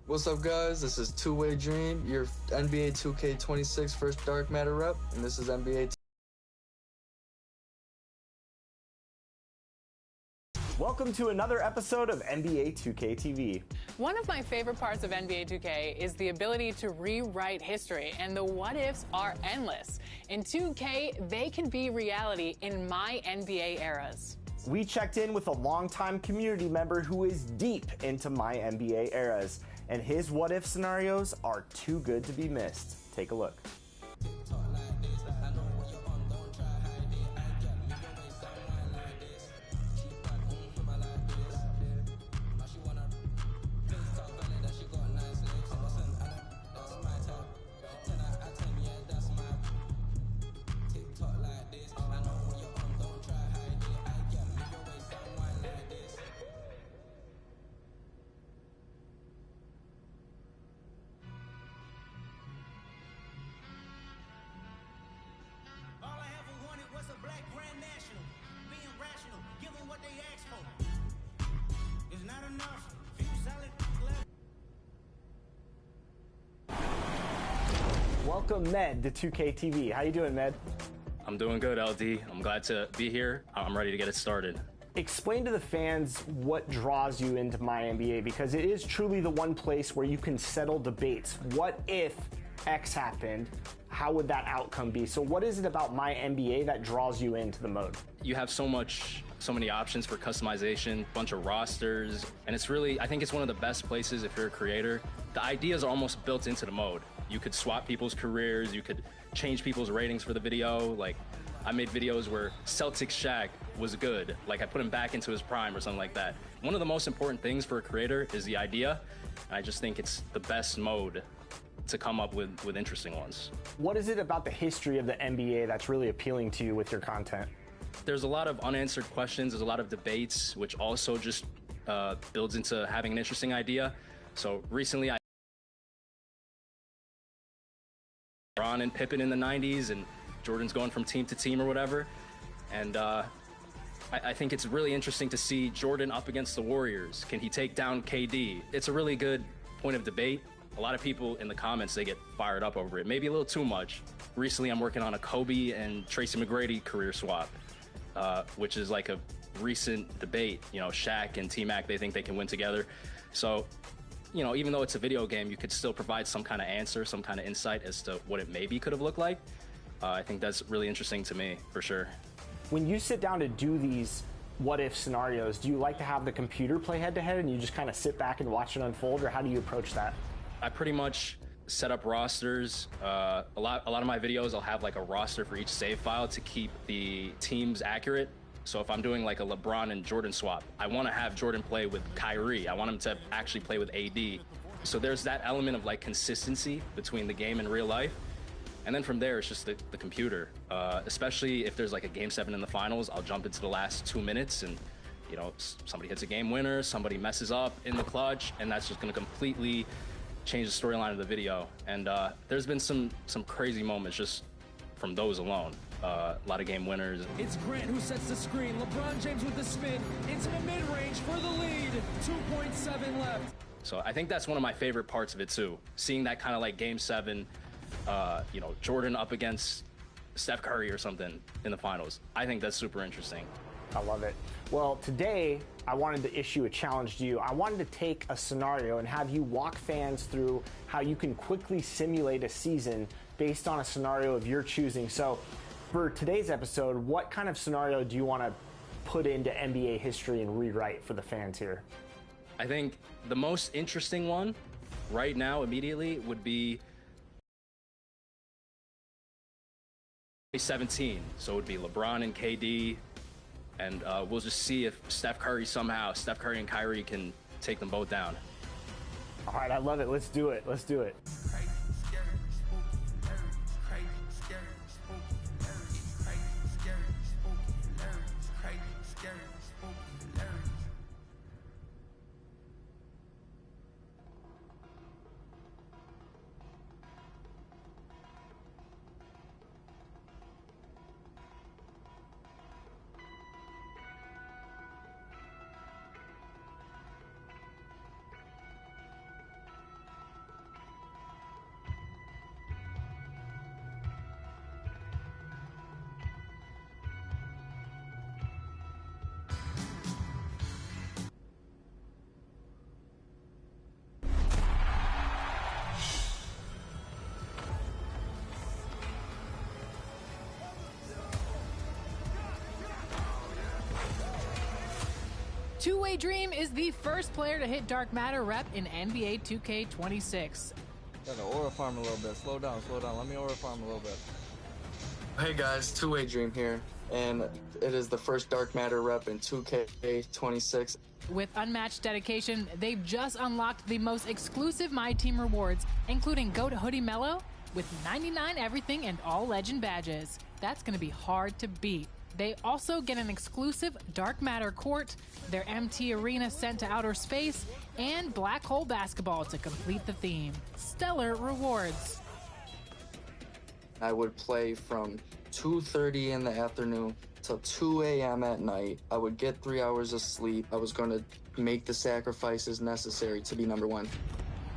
What's up, guys? This is Two-Way Dream, your NBA 2K26 first Dark Matter rep, and this is NBA. Welcome to another episode of NBA 2K TV. One of my favorite parts of NBA 2K is the ability to rewrite history, and the what-ifs are endless. In 2K, they can be reality in my NBA eras. We checked in with a longtime community member who is deep into my NBA eras, and his what-if scenarios are too good to be missed. Take a look. Welcome, Med, to 2K TV. How you doing, Med? I'm doing good, LD. I'm glad to be here. I'm ready to get it started. Explain to the fans what draws you into my NBA, because it is truly the one place where you can settle debates. What if X happened? How would that outcome be? So what is it about my NBA that draws you into the mode? You have so many options for customization, bunch of rosters, and it's really, I think it's one of the best places if you're a creator. The ideas are almost built into the mode. You could swap people's careers, you could change people's ratings for the video. Like, I made videos where Celtics Shaq was good. Like, I put him back into his prime or something like that. One of the most important things for a creator is the idea. And I just think it's the best mode to come up with interesting ones. What is it about the history of the NBA that's really appealing to you with your content? There's a lot of unanswered questions, there's a lot of debates, which also just builds into having an interesting idea. So recently LeBron and Pippen in the 90s, and Jordan's going from team to team or whatever. And I think it's really interesting to see Jordan up against the Warriors. Can he take down KD? It's a really good point of debate. A lot of people in the comments, they get fired up over it, maybe a little too much. Recently, I'm working on a Kobe and Tracy McGrady career swap, which is like a recent debate. You know, Shaq and T-Mac, they think they can win together. So, you know, even though it's a video game, you could still provide some kind of answer, some kind of insight as to what it maybe could have looked like. I think that's really interesting to me, for sure. When you sit down to do these what-if scenarios, do you like to have the computer play head-to-head and you just kind of sit back and watch it unfold, or how do you approach that? I pretty much set up rosters. A lot of my videos, I'll have like a roster for each save file to keep the teams accurate. So if I'm doing like a LeBron and Jordan swap, I want to have Jordan play with Kyrie. I want him to actually play with AD. So there's that element of like consistency between the game and real life. And then from there, it's just the computer. Especially if there's like a game 7 in the finals, I'll jump into the last 2 minutes and, you know, somebody hits a game winner, somebody messes up in the clutch, and that's just going to completely change the storyline of the video. And there's been some crazy moments just from those alone. A lot of game winners. It's Grant who sets the screen. LeBron James with the spin into the mid-range for the lead. 2.7 left. So I think that's one of my favorite parts of it too. Seeing that kind of like game 7, you know, Jordan up against Steph Curry or something in the finals. I think that's super interesting. I love it. Well, today I wanted to issue a challenge to you. I wanted to take a scenario and have you walk fans through how you can quickly simulate a season based on a scenario of your choosing. So for today's episode, what kind of scenario do you want to put into NBA history and rewrite for the fans here? I think the most interesting one right now immediately would be 17. So it would be LeBron and KD. And we'll just see if Steph Curry and Kyrie can take them both down. All right, I love it. Let's do it. Let's do it. Two-Way Dream is the first player to hit Dark Matter rep in NBA 2K26. Gotta aura farm a little bit. Slow down, slow down. Let me aura farm a little bit. Hey guys, Two-Way Dream here, and it is the first Dark Matter rep in 2K26. With unmatched dedication, they've just unlocked the most exclusive My Team rewards, including Goat Hoodie Mellow with 99 everything and all legend badges. That's going to be hard to beat. They also get an exclusive Dark Matter court, their MT Arena sent to outer space, and Black Hole Basketball to complete the theme. Stellar rewards. I would play from 2:30 in the afternoon till 2 a.m. at night. I would get 3 hours of sleep. I was going to make the sacrifices necessary to be number one.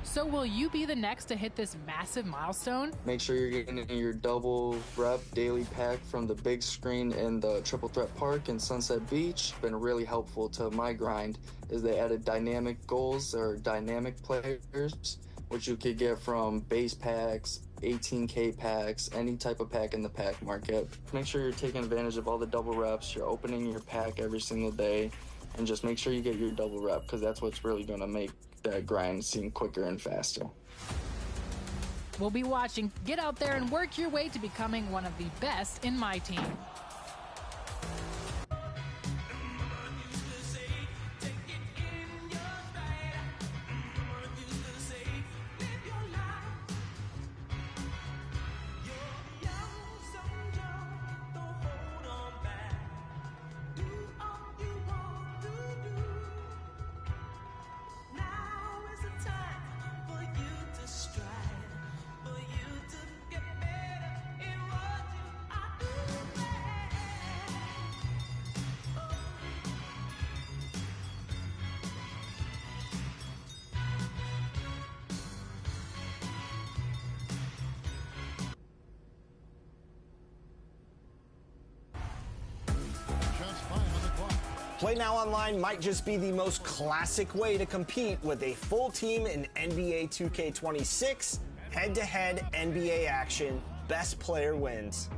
So will you be the next to hit this massive milestone? Make sure you're getting your double rep daily pack from the big screen in the Triple Threat Park in Sunset Beach. Been really helpful to my grind is they added dynamic goals or dynamic players, which you could get from base packs, 18K packs, any type of pack in the pack market. Make sure you're taking advantage of all the double reps. You're opening your pack every single day, and just make sure you get your double rep, because that's what's really going to make that grind seem quicker and faster. We'll be watching. Get out there and work your way to becoming one of the best in My Team. Play Now Online might just be the most classic way to compete with a full team in NBA 2K26, head-to-head NBA action, best player wins.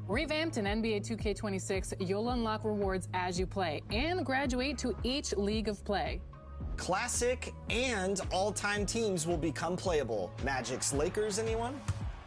Revamped in NBA 2K26, you'll unlock rewards as you play and graduate to each league of play. Classic and all-time teams will become playable. Magic's Lakers, anyone?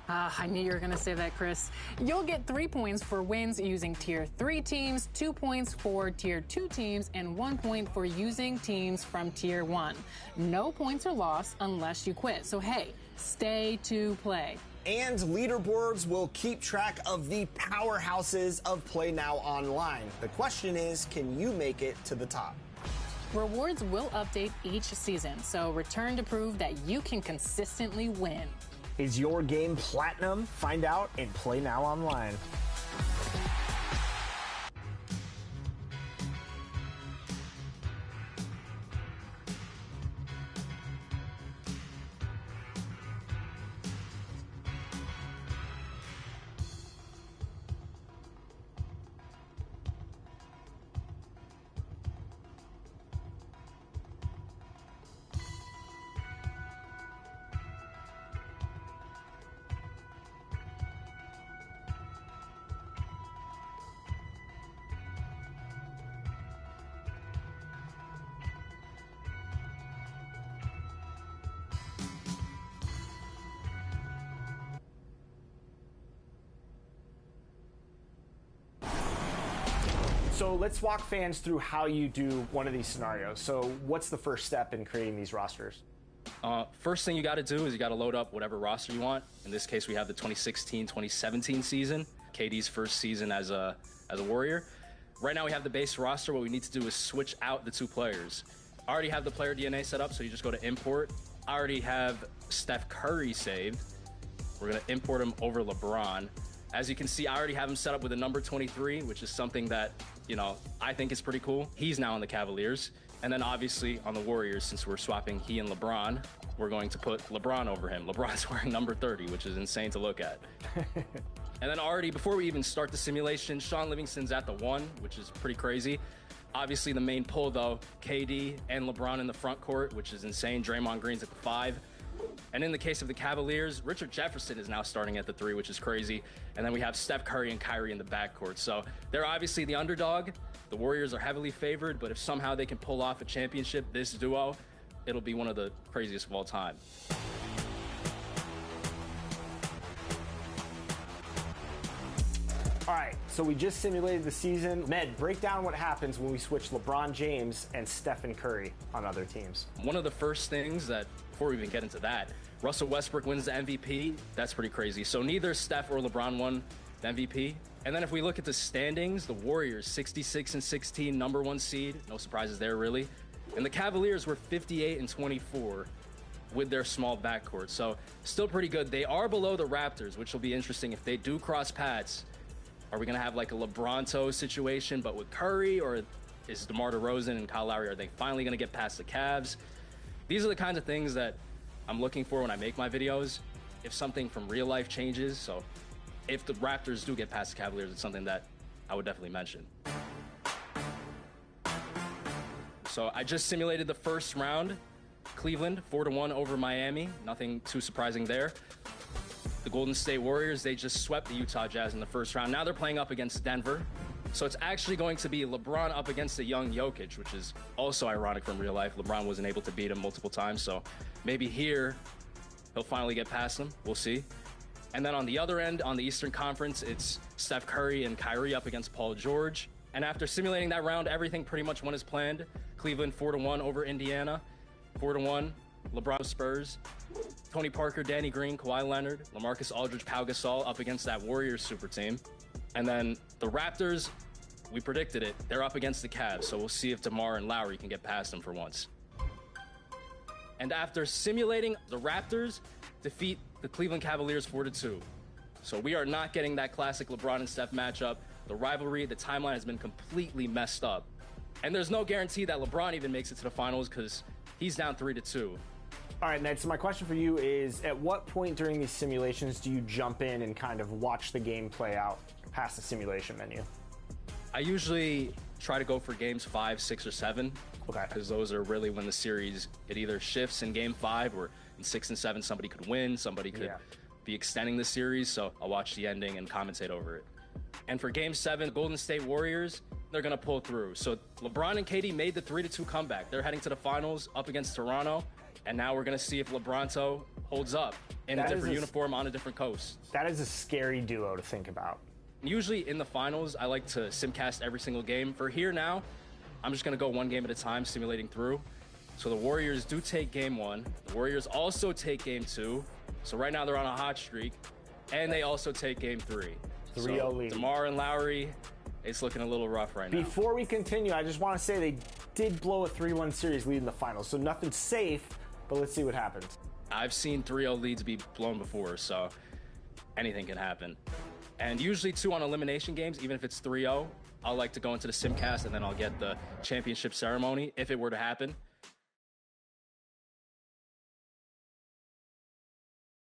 I knew you were going to say that, Chris. You'll get 3 points for wins using Tier 3 teams, 2 points for Tier 2 teams, and 1 point for using teams from Tier 1. No points are lost unless you quit. So, hey, stay to play. And leaderboards will keep track of the powerhouses of Play Now Online. The question is, can you make it to the top? Rewards will update each season, so return to prove that you can consistently win. Is your game platinum? Find out in Play Now Online. So let's walk fans through how you do one of these scenarios. So what's the first step in creating these rosters? First thing you got to do is you got to load up whatever roster you want. In this case, we have the 2016-2017 season, KD's first season as a Warrior. Right now we have the base roster. What we need to do is switch out the 2 players. I already have the player DNA set up, so you just go to import. I already have Steph Curry saved. We're going to import him over LeBron. As you can see, I already have him set up with a number 23, which is something that, you know, I think is pretty cool. He's now on the Cavaliers. And then obviously on the Warriors, since we're swapping he and LeBron, we're going to put LeBron over him. LeBron's wearing number 30, which is insane to look at. And then already, before we even start the simulation, Sean Livingston's at the 1, which is pretty crazy. Obviously the main pull though, KD and LeBron in the front court, which is insane. Draymond Green's at the 5. And in the case of the Cavaliers, Richard Jefferson is now starting at the 3, which is crazy. And then we have Steph Curry and Kyrie in the backcourt. So they're obviously the underdog. The Warriors are heavily favored, but if somehow they can pull off a championship, this duo, it'll be one of the craziest of all time. All right, so we just simulated the season. Med, break down what happens when we switch LeBron James and Stephen Curry on other teams. One of the first things that, before we even get into that, Russell Westbrook wins the MVP. That's pretty crazy. So neither Steph or LeBron won the MVP. And then if we look at the standings, the Warriors, 66-16, number 1 seed. No surprises there, really. And the Cavaliers were 58-24 with their small backcourt. So still pretty good. They are below the Raptors, which will be interesting if they do cross paths. Are we going to have like a LeBronto situation, but with Curry, or is DeMar DeRozan and Kyle Lowry, are they finally going to get past the Cavs? These are the kinds of things that I'm looking for when I make my videos. If something from real life changes, so if the Raptors do get past the Cavaliers, it's something that I would definitely mention. So I just simulated the first round. Cleveland, 4-1 over Miami. Nothing too surprising there. The Golden State Warriors, they just swept the Utah Jazz in the first round. Now they're playing up against Denver. So it's actually going to be LeBron up against the young Jokic, which is also ironic from real life. LeBron wasn't able to beat him multiple times, so maybe here he'll finally get past him. We'll see. And then on the other end, on the Eastern Conference, it's Steph Curry and Kyrie up against Paul George. And after simulating that round, everything pretty much went as planned. Cleveland 4-1 over Indiana, 4-1. LeBron Spurs, Tony Parker, Danny Green, Kawhi Leonard, LaMarcus Aldridge, Pau Gasol up against that Warriors super team. And then the Raptors, we predicted it, they're up against the Cavs, so we'll see if DeMar and Lowry can get past them for once. And after simulating, the Raptors defeat the Cleveland Cavaliers 4-2. So we are not getting that classic LeBron and Steph matchup. The rivalry, the timeline has been completely messed up. And there's no guarantee that LeBron even makes it to the finals because he's down 3-2. All right, Ned, so my question for you is, at what point during these simulations do you jump in and kind of watch the game play out past the simulation menu? I usually try to go for games 5, 6, or 7. Okay. Because those are really when the series, it either shifts in game 5 or in 6 and 7, somebody could win, somebody could be extending the series. So I'll watch the ending and commentate over it. And for game 7, Golden State Warriors, they're going to pull through. So LeBron and KD made the 3-2 comeback. They're heading to the finals up against Toronto. And now we're going to see if LeBronto holds up in a different uniform on a different coast. That is a scary duo to think about. Usually in the finals, I like to simcast every single game. For here now, I'm just going to go one game at a time, simulating through. So the Warriors do take game 1. The Warriors also take game 2. So right now they're on a hot streak. And they also take game 3. 3-0 lead. DeMar and Lowry, it's looking a little rough right now. Before we continue, I just want to say they did blow a 3-1 series lead in the finals. So nothing's safe, but let's see what happens. I've seen 3-0 leads be blown before, so anything can happen. And usually, too, on elimination games, even if it's 3-0, I'll like to go into the simcast and then I'll get the championship ceremony if it were to happen.